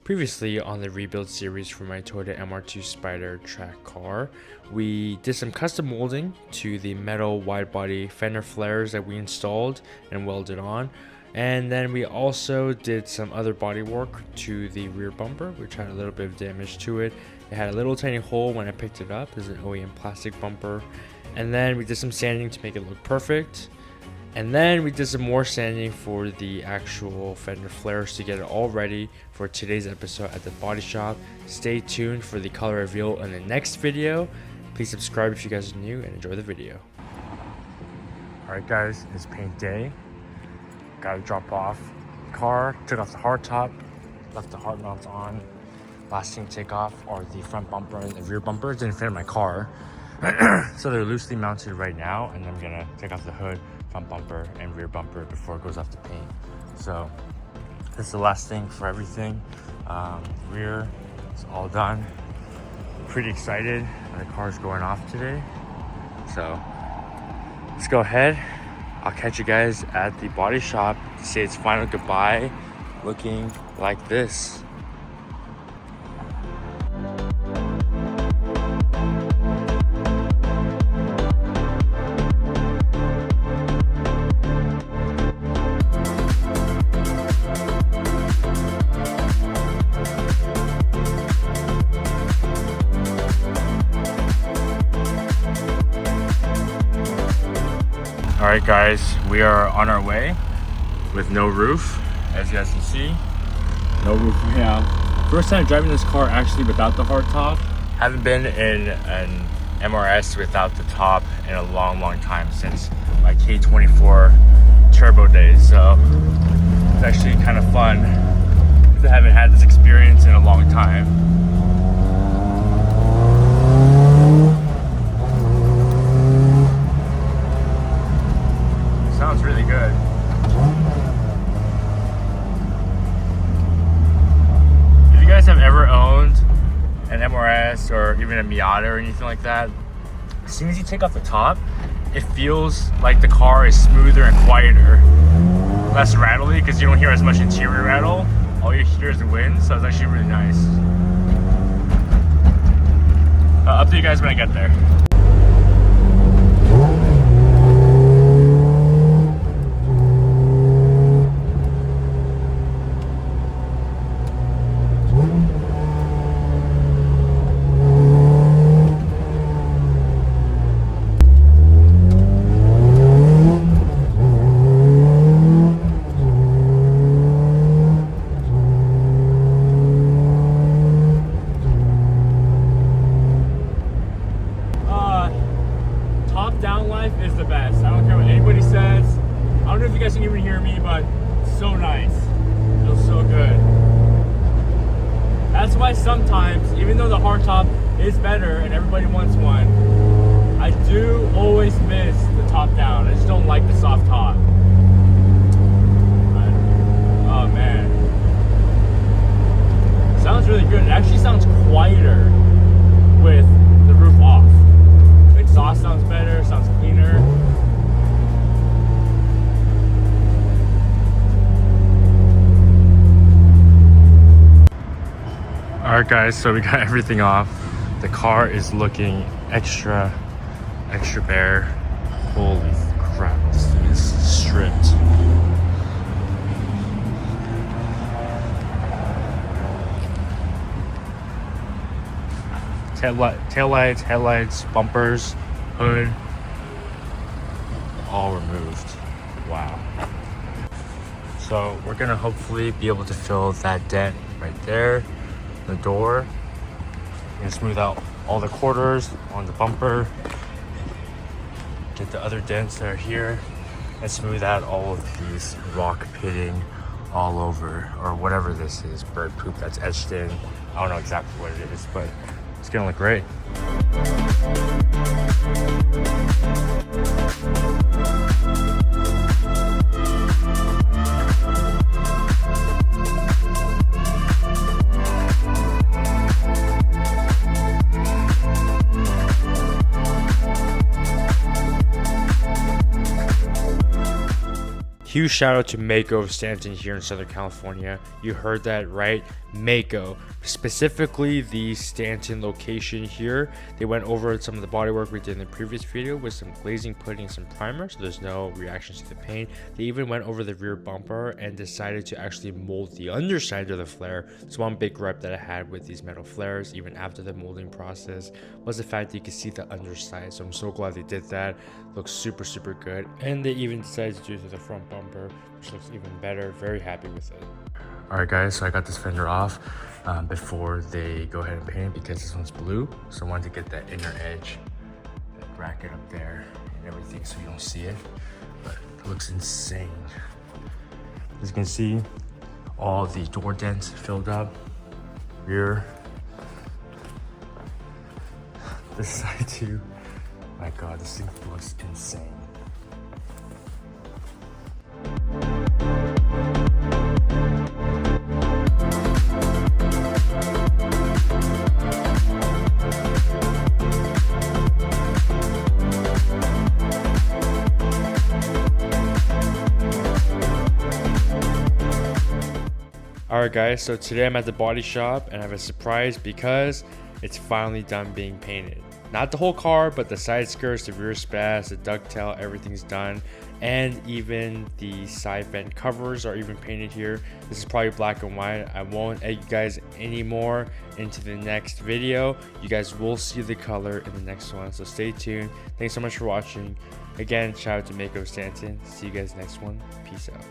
Previously on the rebuild series for my Toyota MR2 Spyder track car, we did some custom molding to the metal wide body fender flares that we installed and welded on, and then we also did some other body work to the rear bumper, which had a little bit of damage to it. It had a little tiny hole when I picked it up. It's an OEM plastic bumper, and then we did some sanding to make it look perfect. And then we did some more sanding for the actual fender flares to get it all ready for today's episode at the body shop. Stay tuned for the color reveal in the next video. Please subscribe if you guys are new and enjoy the video. Alright guys, it's paint day. Gotta drop off car, took off the hard top, left the hard mounts on. Last thing to take off are the front bumper and the rear bumper. It didn't fit in my car. So they're loosely mounted right now, and I'm gonna take off the hood, front bumper and rear bumper before it goes off the paint. So this is the last thing for everything. Rear is all done. Pretty excited. The car's going off today. So let's go ahead. I'll catch you guys at the body shop to say its final goodbye, looking like this. Alright guys, we are on our way with no roof, as you guys can see. No roof we have. First time driving this car actually without the hard top. Haven't been in an MRS without the top in a long time, since my K24 turbo days. So it's actually kind of fun because I haven't had this experience in a long time. Sounds really good. If you guys have ever owned an MRS or even a Miata or anything like that, as soon as you take off the top, it feels like the car is smoother and quieter, less rattly, because you don't hear as much interior rattle. All you hear is the wind, so it's actually really nice. Up to you guys when I get there. Down life is the best. I don't care what anybody says. I don't know if you guys can even hear me, but it's so nice. It feels so good. That's why sometimes, even though the hard top is better and everybody wants one, I do always miss the top down. I just don't like the soft top. Oh man. Sounds really good. It actually sounds quieter with the roof off. Exhaust sounds better, sounds cleaner. Alright guys, so we got everything off. The car is looking extra bare. Holy crap, this thing is stripped. Taillights, headlights, bumpers, hood, all removed. Wow. So we're gonna hopefully be able to fill that dent right there, the door, and smooth out all the quarters on the bumper, get the other dents that are here, and smooth out all of these rock pitting all over, or whatever this is, bird poop that's etched in. I don't know exactly what it is, but it's gonna look great. Huge shout out to MAACO of Stanton here in Southern California. You heard that right. MAACO, specifically the Stanton location here. They went over some of the bodywork we did in the previous video with some glazing, putting some primer, so there's no reactions to the paint. They even went over the rear bumper and decided to actually mold the underside of the flare. So one big gripe that I had with these metal flares, even after the molding process, was the fact that you can see the underside. So I'm so glad they did that. Looks super good. And they even decided to do it to the front bumper, which looks even better. Very happy with it. Alright guys, so I got this fender off before they go ahead and paint it because this one's blue. So I wanted to get that inner edge, that bracket up there and everything so you don't see it. But it looks insane. As you can see, all the door dents filled up. Rear. This side too. My god, this thing looks insane. Alright guys, so today I'm at the body shop and I have a surprise because it's finally done being painted. Not the whole car, but the side skirts, the rear spats, the ducktail, everything's done. And even the side vent covers are even painted here. This is probably black and white. I won't edit you guys anymore into the next video. You guys will see the color in the next one, so stay tuned. Thanks so much for watching. Again, shout out to MAACO of Stanton. See you guys next one. Peace out.